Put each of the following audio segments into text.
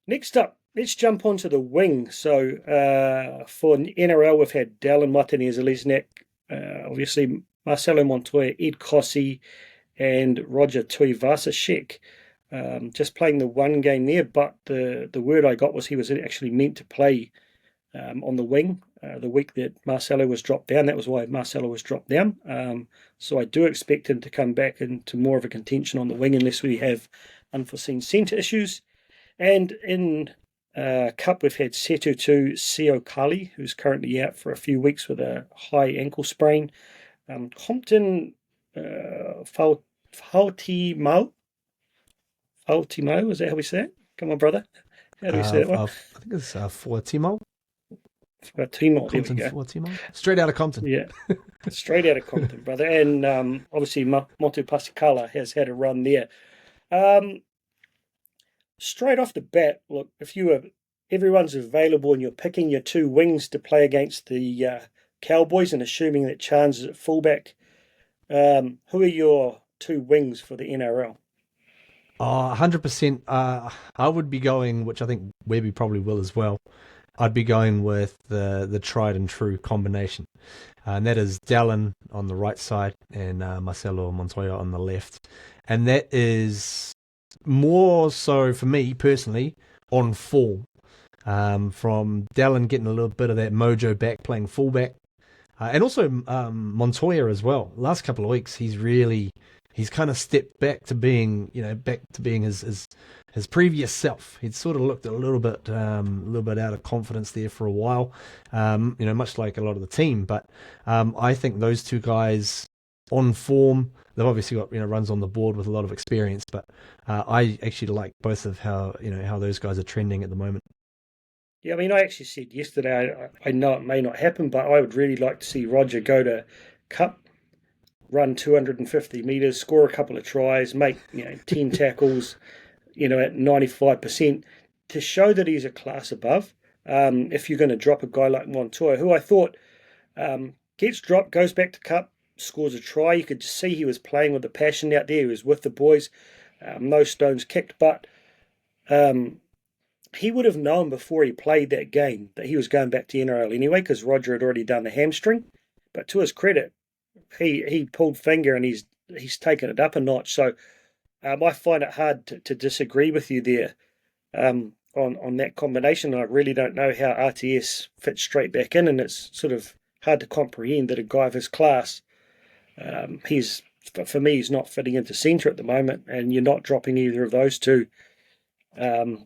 Next up, let's jump onto the wing. So for NRL, we've had Devlin, Martinez, Lesniak, obviously Marcelo Montoya, Ed Cossey, and Roger Tuivasa-Sheck. Just playing the one game there, but the word I got was he was actually meant to play on the wing the week that Marcelo was dropped down. That was why Marcelo was dropped down. So I do expect him to come back into more of a contention on the wing unless we have unforeseen centre issues. And in Cup, we've had Setutu Siokali, who's currently out for a few weeks with a high ankle sprain. Compton Faultimau, is that how we say it? Come on, brother. How do we say that one? I think it's for Timo. Timor, there we Compton go. for Timo. Straight out of Compton. Yeah, straight out of Compton, brother. And obviously, Motu Pasicala has had a run there. Um, Straight off the bat, look, if everyone's available and you're picking your two wings to play against the Cowboys and assuming that Chance is at fullback, who are your two wings for the NRL? Oh, 100%. I would be going, which I think Webby probably will as well. I'd be going with the tried and true combination. And that is Dallin on the right side and Marcelo Montoya on the left. And that is more so for me personally on form. From Dallin getting a little bit of that mojo back playing fullback. And also Montoya as well. Last couple of weeks, he's kind of stepped back to being, back to being his previous self. He'd sort of looked a little bit out of confidence there for a while, much like a lot of the team. But I think those two guys on form, they've obviously got runs on the board with a lot of experience. But I actually like both of how those guys are trending at the moment. Yeah, I mean, I actually said yesterday, I know it may not happen, but I would really like to see Roger go to Cup, run 250 metres, score a couple of tries, make 10 tackles, at 95% to show that he's a class above. If you're going to drop a guy like Montoya, who I thought gets dropped, goes back to Cup, scores a try, you could just see he was playing with the passion out there. He was with the boys, no stones kicked, but he would have known before he played that game that he was going back to NRL anyway because Roger had already done the hamstring. But to his credit, he pulled finger and he's taken it up a notch. So I find it hard to disagree with you there on that combination. I really don't know how RTS fits straight back in, and it's sort of hard to comprehend that a guy of his class, for me, he's not fitting into centre at the moment, and you're not dropping either of those two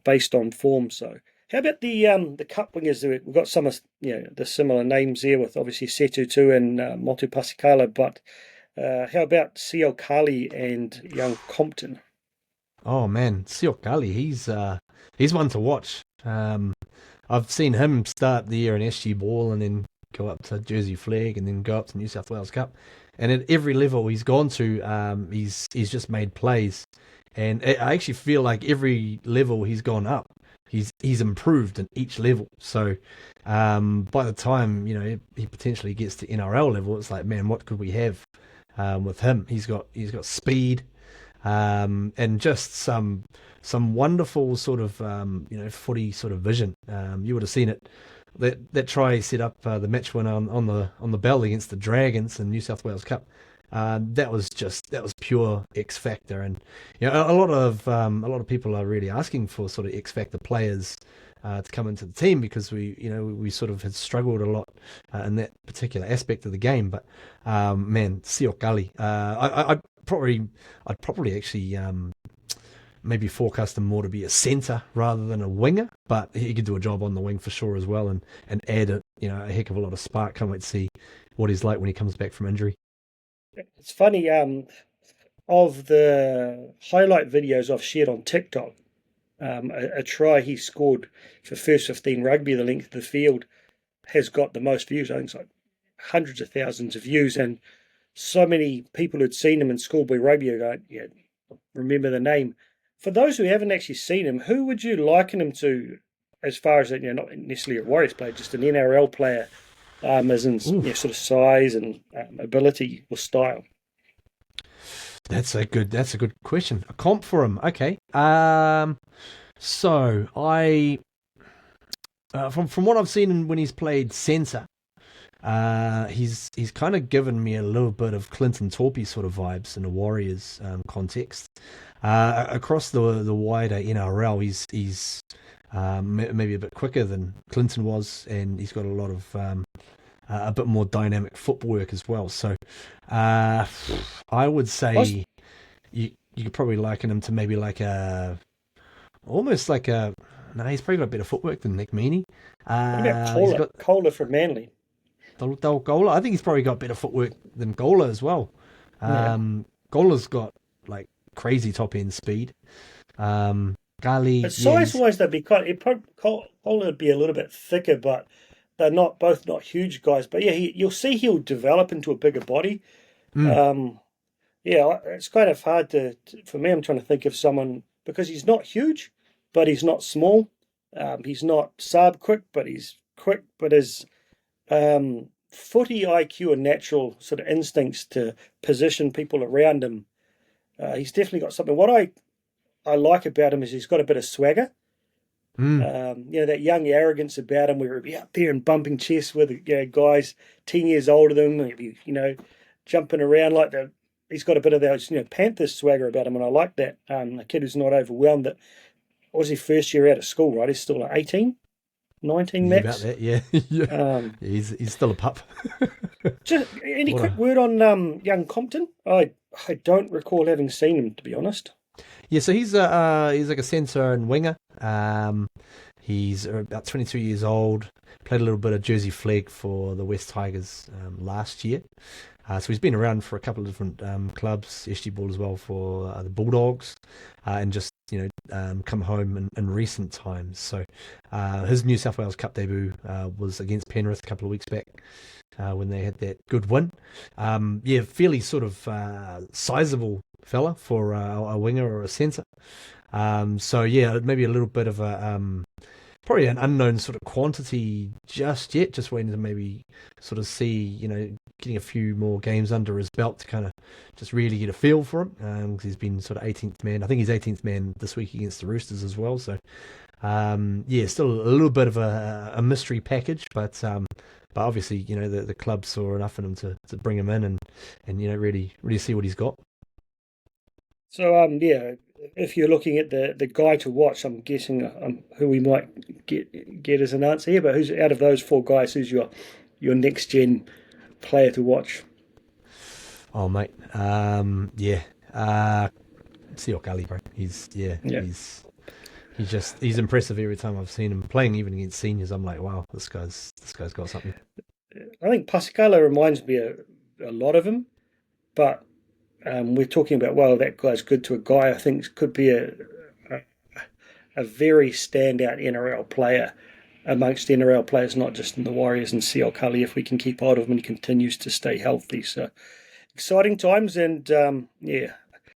based on form. So how about the cup wingers? We've got some of the similar names there with obviously Setutu and Motu Pasicala, but how about Siokali and young Compton? Oh man, Siokali, he's one to watch. I've seen him start the year in SG Ball and then go up to Jersey Flag and then go up to New South Wales Cup. And at every level he's gone to, he's just made plays. And I actually feel like every level he's gone up, he's improved in each level. So by the time he potentially gets to NRL level, it's like, man, what could we have with him? He's got speed, and just some wonderful sort of footy sort of vision. You would have seen it. That try set up the match winner on the bell against the Dragons in New South Wales Cup. That was pure X Factor, and a lot of people are really asking for sort of X Factor players to come into the team because we sort of had struggled a lot in that particular aspect of the game. But man, Siokali, I'd probably actually maybe forecast him more to be a centre rather than a winger, but he could do a job on the wing for sure as well, and add a heck of a lot of spark. Can't wait to see what he's like when he comes back from injury. It's funny, of the highlight videos I've shared on TikTok, a try he scored for first 15 rugby, the length of the field, has got the most views. I think it's like hundreds of thousands of views, and so many people who'd seen him in schoolboy rugby are going, yeah, remember the name. For those who haven't actually seen him, who would you liken him to as far as, not necessarily a Warriors player, just an NRL player, as in sort of size and ability or style? That's a good question. A comp for him. Okay. So from what I've seen when he's played centre, he's kind of given me a little bit of Clinton Torpy sort of vibes in a Warriors context. Across the wider NRL, he's maybe a bit quicker than Clinton was, and he's got a lot of a bit more dynamic footwork as well. So I would say you could probably liken him to maybe like almost like a. No, he's probably got better footwork than Nick Meaney. What about He's Kohler? got Kohler from Manly. Gola. I think he's probably got better footwork than Gola as well. Yeah. Gola's got like crazy top end speed. Gali, But yeah, size-wise, they'd be Kohler would be a little bit thicker, but they're not huge guys. But yeah, you'll see he'll develop into a bigger body. mm, Um, yeah, it's kind of hard for me. I'm trying to think of someone because he's not huge, but he's not small. He's not sub quick, but he's quick. But his footy IQ and natural sort of instincts to position people around him, he's definitely got something. What I like about him is he's got a bit of swagger. mm. That young arrogance about him where he'll be out there and bumping chests with guys 10 years older than him. He'll be, jumping around like that. He's got a bit of those, Panthers swagger about him, and I like that. A kid who's not overwhelmed. That was his first year out of school, right? He's still like 18, 19 Yeah, about max. that, yeah, yeah. Um, He's still a pup. just any What quick a word on young Compton? I don't recall having seen him, to be honest. Yeah, so he's like a centre and winger. He's about 22 years old. Played a little bit of Jersey flag for the West Tigers last year. So he's been around for a couple of different clubs, SG Ball as well for the Bulldogs, and just come home in recent times. So his New South Wales Cup debut was against Penrith a couple of weeks back when they had that good win. Fairly sort of sizable fella for a winger or a centre. Maybe a little bit of a probably an unknown sort of quantity just yet. Just waiting to maybe sort of see, getting a few more games under his belt to kind of just really get a feel for him. Because he's been sort of 18th man. I think he's 18th man this week against the Roosters as well. So still a little bit of a mystery package, but obviously, the club saw enough in him to bring him in and really see what he's got. So if you're looking at the guy to watch, I'm guessing who we might get as an answer here. But who's out of those four guys? Who's your next gen player to watch? Oh mate, Siok Ali, bro. He's Yeah. he's impressive every time I've seen him playing, even against seniors. I'm like, wow, this guy's got something. I think Pascala reminds me a lot of him, but we're talking about, well, that guy's good to a guy. I think could be a very standout NRL player amongst NRL players, not just in the Warriors, and Siok Cully, if we can keep hold of him and he continues to stay healthy. So exciting times, and